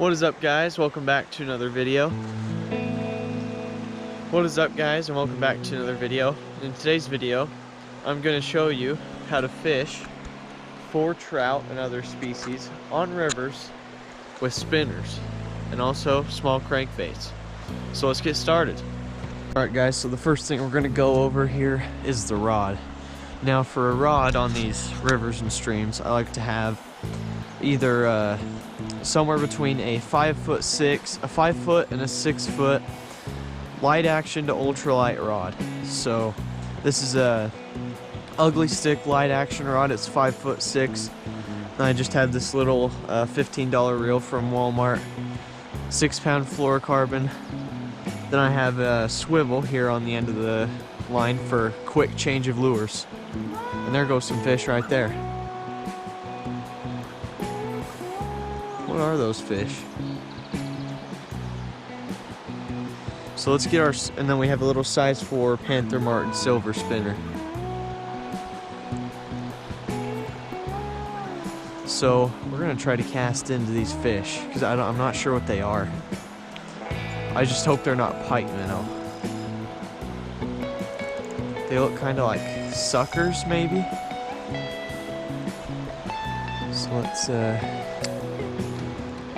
What is up, guys? Welcome back to another video. What is up, guys, and welcome back to another video. In today's video, I'm going to show you how to fish for trout and other species on rivers with spinners and also small crankbaits. So let's get started. Alright guys, so the first thing we're going to go over here is the rod. Now for a rod on these rivers and streams, I like to have either somewhere between a 5 foot and a 6 foot light action to ultralight rod. So this is a ugly stick light action rod. It's 5'6". And I just have this little $15 reel from Walmart, 6-pound fluorocarbon. Then I have a swivel here on the end of the line for quick change of lures. And there goes some fish right there. What are those fish? So let's get our, and then we have a little size 4 Panther Martin silver spinner. So we're gonna try to cast into these fish because I'm not sure what they are. I just hope they're not pipe minnow. They look kind of like suckers, maybe. So let's give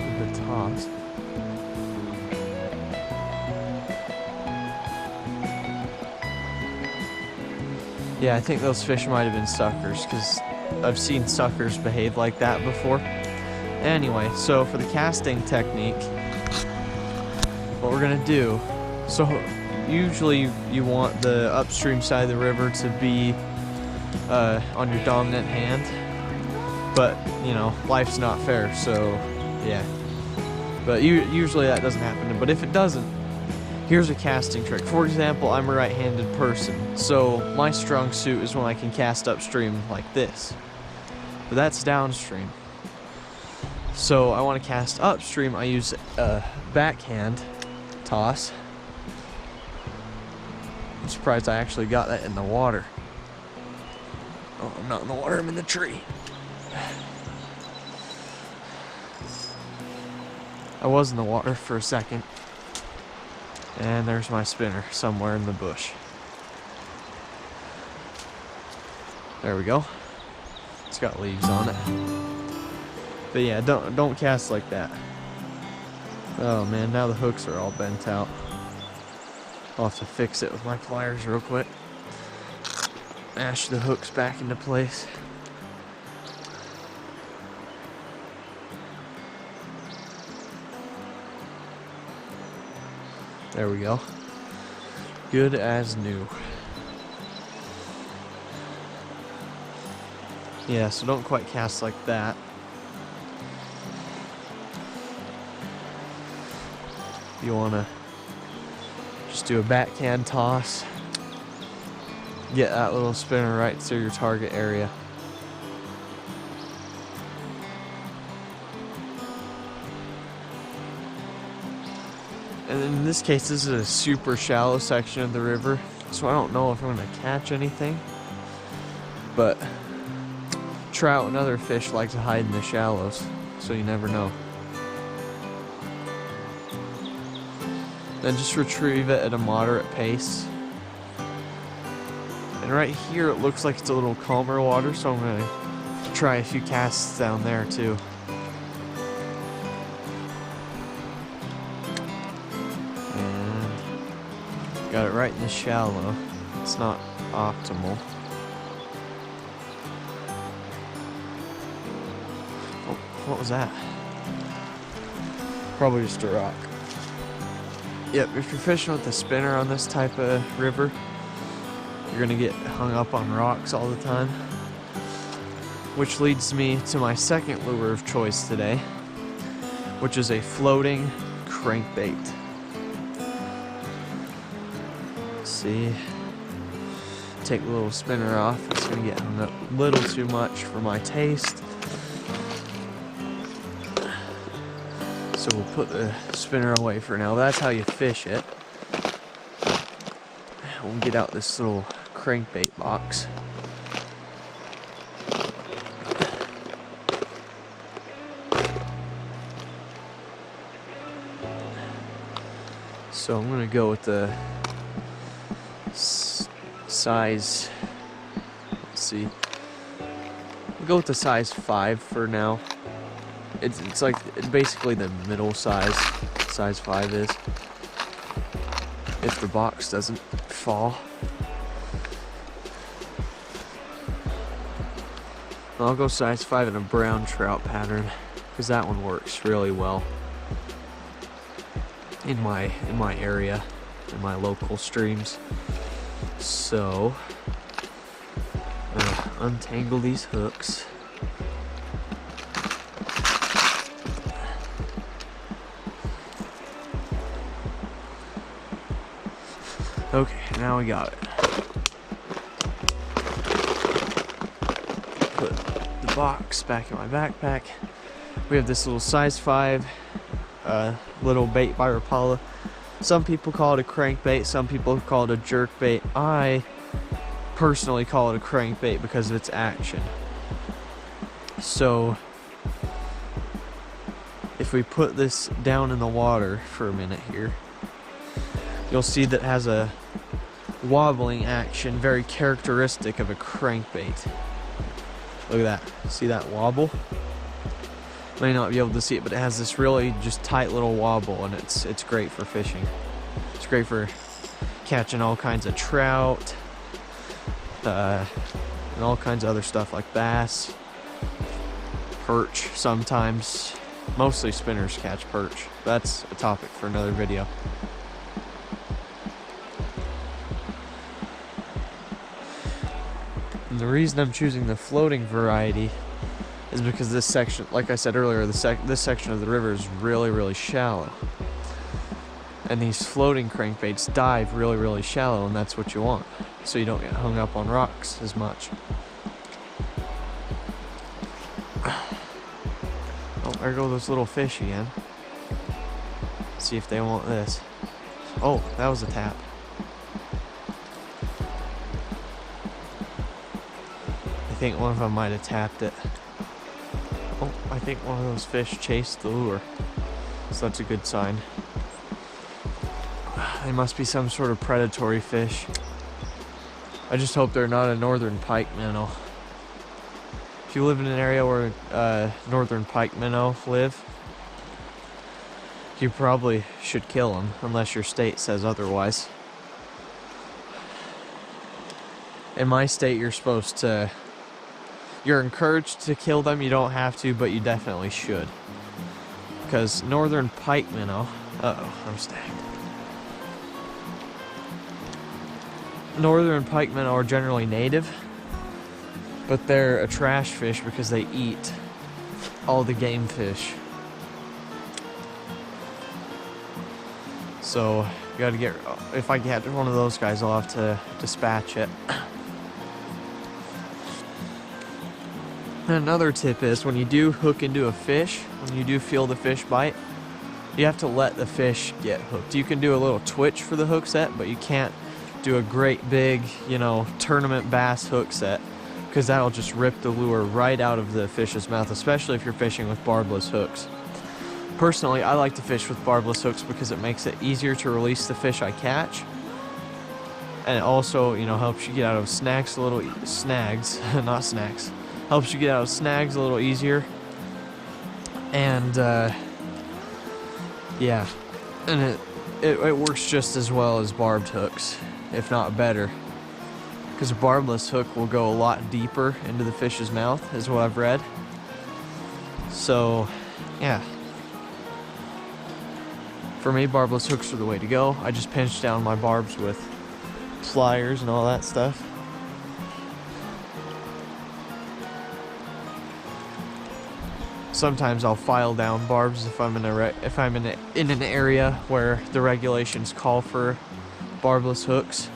it a toss. Yeah, I think those fish might have been suckers because I've seen suckers behave like that before. Anyway, so for the casting technique, what we're gonna do, so usually you want the upstream side of the river to be on your dominant hand, but you know, life's not fair, so yeah. But usually that doesn't happen, but if it doesn't, here's a casting trick. For example, I'm a right-handed person, so my strong suit is when I can cast upstream like this. But that's downstream. So I want to cast upstream, I use a backhand toss. I'm surprised I actually got that in the water. Oh, I'm not in the water, I'm in the tree. I was in the water for a second. And there's my spinner somewhere in the bush. There we go. It's got leaves on it. But yeah, don't cast like that. Oh man, now the hooks are all bent out. I'll have to fix it with my pliers real quick. Mash the hooks back into place. There we go. Good as new. Yeah, so don't quite cast like that. You want to just do a backhand toss. Get that little spinner right through your target area. And in this case, this is a super shallow section of the river, so I don't know if I'm going to catch anything. But trout and other fish like to hide in the shallows, so you never know. Then just retrieve it at a moderate pace. And right here it looks like it's a little calmer water, so I'm going to try a few casts down there too. Got it right in the shallow. It's not optimal. Oh, what was that? Probably just a rock. Yep, if you're fishing with a spinner on this type of river, you're gonna get hung up on rocks all the time. Which leads me to my second lure of choice today, which is a floating crankbait. See, take the little spinner off. It's gonna get hung up a little too much for my taste. So we'll put the spinner away for now. That's how you fish it. We'll get out this little crankbait box. So I'm gonna go with the size, let's see, I'll go with the size 5 for now. It's like basically the middle size 5 is, if the box doesn't fall. I'll go size 5 in a brown trout pattern, because that one works really well in my area, in my local streams. So untangle these hooks. Okay, now we got it. Put the box back in my backpack. We have this little size 5 little bait by Rapala. Some people call it a crankbait, some people call it a jerk bait. I personally call it a crankbait because of its action. So if we put this down in the water for a minute here, you'll see that it has a wobbling action very characteristic of a crankbait. Look at that. See that wobble? May not be able to see it, but it has this really just tight little wobble, and it's great for fishing. It's great for catching all kinds of trout, and all kinds of other stuff like bass, perch sometimes. Mostly spinners catch perch. That's a topic for another video. And the reason I'm choosing the floating variety is because this section, like I said earlier, this section of the river is really, really shallow. And these floating crankbaits dive really, really shallow, and that's what you want, so you don't get hung up on rocks as much. Oh, there go those little fish again. Let's see if they want this. Oh, that was a tap. I think one of them might have tapped it. Oh, I think one of those fish chased the lure. So that's a good sign. They must be some sort of predatory fish. I just hope they're not a northern pike minnow. If you live in an area where northern pike minnow live, you probably should kill them, unless your state says otherwise. In my state, you're encouraged to kill them. You don't have to, but you definitely should. Because northern pike minnow, I'm stacked. Northern pike minnow are generally native, but they're a trash fish because they eat all the game fish. So you gotta get, if I get one of those guys, I'll have to dispatch it. Another tip is, when you do hook into a fish, when you do feel the fish bite, you have to let the fish get hooked. You can do a little twitch for the hook set, but you can't do a great big, tournament bass hook set, because that'll just rip the lure right out of the fish's mouth, especially if you're fishing with barbless hooks. Personally, I like to fish with barbless hooks because it makes it easier to release the fish I catch. And it also, helps you get out of snags, not snacks. Helps you get out of snags a little easier. And, yeah. And it works just as well as barbed hooks, if not better. Because a barbless hook will go a lot deeper into the fish's mouth, is what I've read. So, yeah. For me, barbless hooks are the way to go. I just pinch down my barbs with pliers and all that stuff. Sometimes I'll file down barbs if I'm in an area where the regulations call for barbless hooks,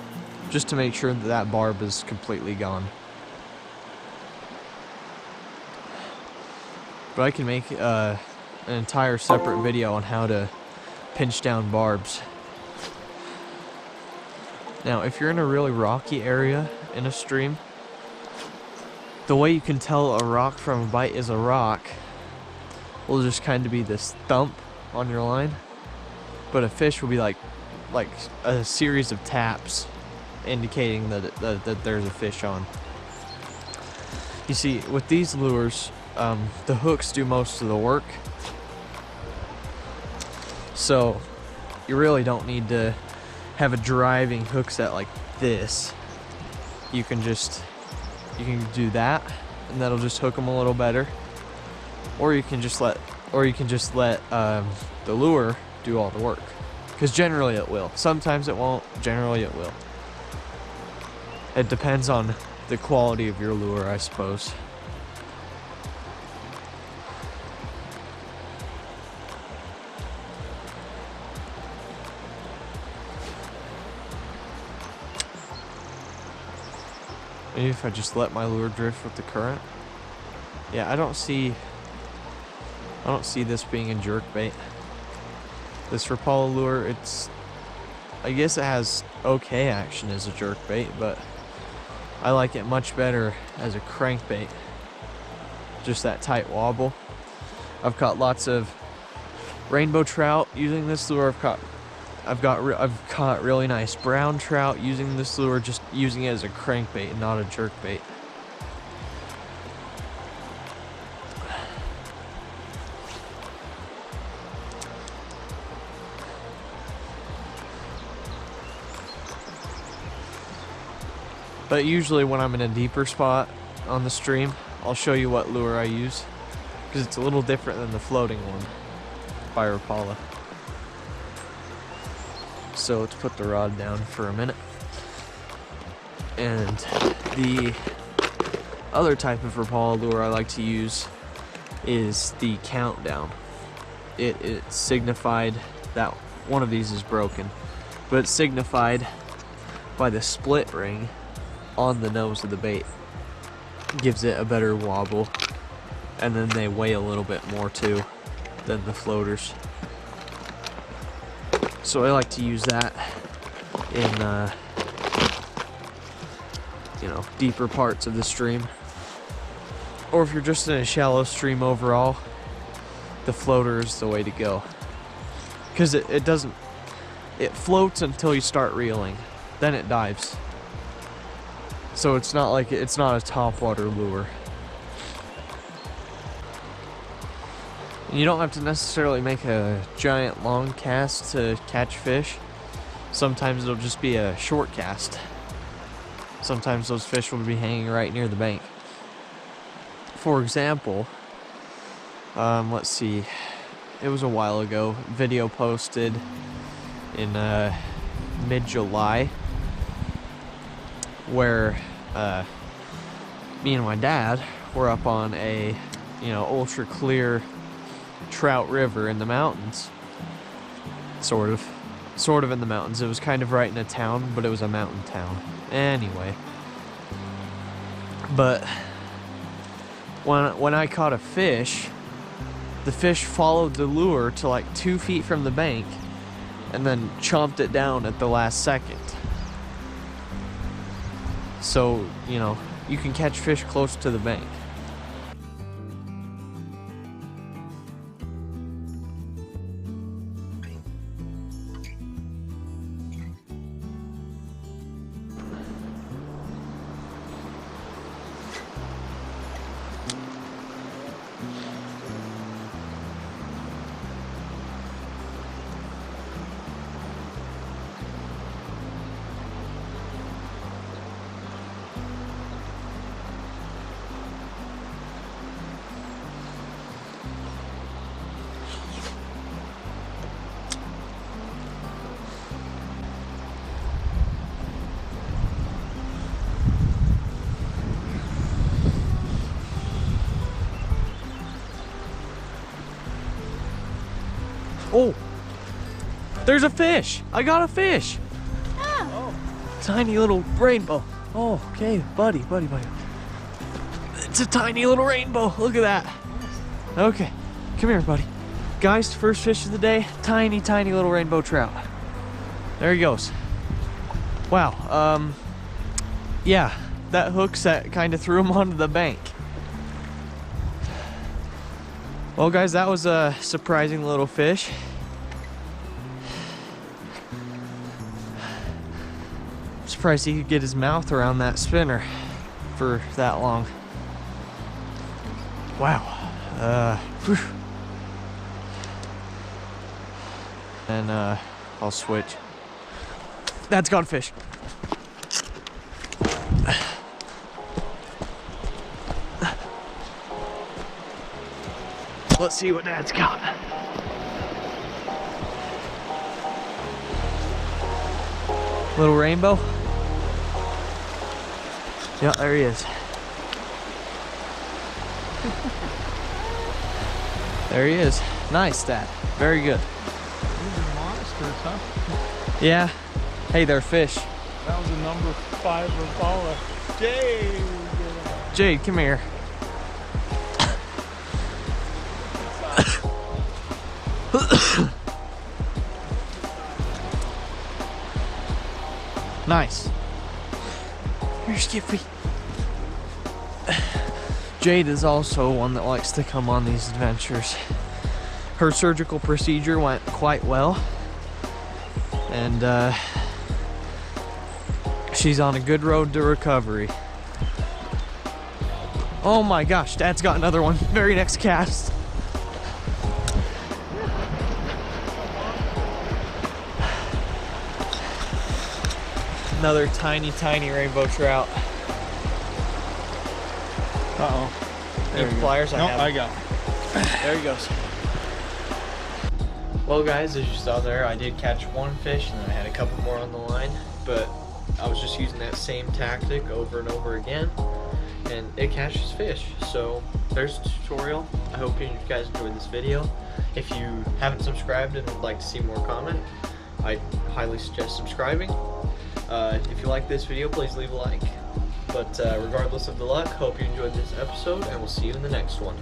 just to make sure that that barb is completely gone. But I can make an entire separate video on how to pinch down barbs. Now, if you're in a really rocky area in a stream, the way you can tell a rock from a bite is a rock will just kind of be this thump on your line, but a fish will be like like a series of taps indicating that there's a fish on. You see, with these lures, the hooks do most of the work, so you really don't need to have a driving hook set like this. You can do that, and that'll just hook them a little better. Or you can just let the lure do all the work, because generally it will. Sometimes it won't. Generally it will. It depends on the quality of your lure, I suppose. Maybe if I just let my lure drift with the current. Yeah, I don't see this being a jerkbait. This Rapala lure, I guess it has okay action as a jerkbait, but I like it much better as a crankbait. Just that tight wobble. I've caught lots of rainbow trout using this lure. I've caught really nice brown trout using this lure, just using it as a crankbait and not a jerkbait. But usually when I'm in a deeper spot on the stream, I'll show you what lure I use, because it's a little different than the floating one by Rapala. So let's put the rod down for a minute. And the other type of Rapala lure I like to use is the countdown. It's signified that one of these is broken, but it's signified by the split ring on the nose of the bait. Gives it a better wobble, and then they weigh a little bit more too than the floaters. So I like to use that in deeper parts of the stream, or if you're just in a shallow stream overall, the floater is the way to go, because it floats until you start reeling, then it dives. So it's not a topwater lure. And you don't have to necessarily make a giant long cast to catch fish. Sometimes it'll just be a short cast. Sometimes those fish will be hanging right near the bank. For example, let's see, it was a while ago, video posted in mid-July, where me and my dad were up on a ultra clear trout river in the mountains. Sort of in the mountains. It was kind of right in a town, but it was a mountain town anyway. But when I caught a fish, the fish followed the lure to like 2 feet from the bank and then chomped it down at the last second. So, you can catch fish close to the bank. Oh, there's a fish. I got a fish. Oh. Tiny little rainbow. Oh, okay, buddy. It's a tiny little rainbow. Look at that. Okay, come here, buddy. Guys, first fish of the day, tiny little rainbow trout. There he goes. Wow, yeah, that hook set kind of threw him onto the bank. Well, guys, that was a surprising little fish. surprised he could get his mouth around that spinner for that long. Wow. Whew. And I'll switch. That's got a fish. Let's see what Dad's got. Little rainbow. Yeah, there he is. There he is. Nice, Dad. Very good. These are monsters, huh? Yeah. Hey, they're fish. That was a number 5 Rapala. Jade! Jade, come here. Nice. Here, Skippy. Jade is also one that likes to come on these adventures. Her surgical procedure went quite well, and she's on a good road to recovery. Oh my gosh, Dad's got another one. Very next cast. Another tiny, tiny rainbow trout. Uh-oh. Need pliers? No, I got it. There he goes. Well guys, as you saw there, I did catch one fish and then I had a couple more on the line, but I was just using that same tactic over and over again, and it catches fish. So there's the tutorial. I hope you guys enjoyed this video. If you haven't subscribed and would like to see more content, I highly suggest subscribing. If you like this video, please leave a like. But regardless of the luck, hope you enjoyed this episode, and we'll see you in the next one.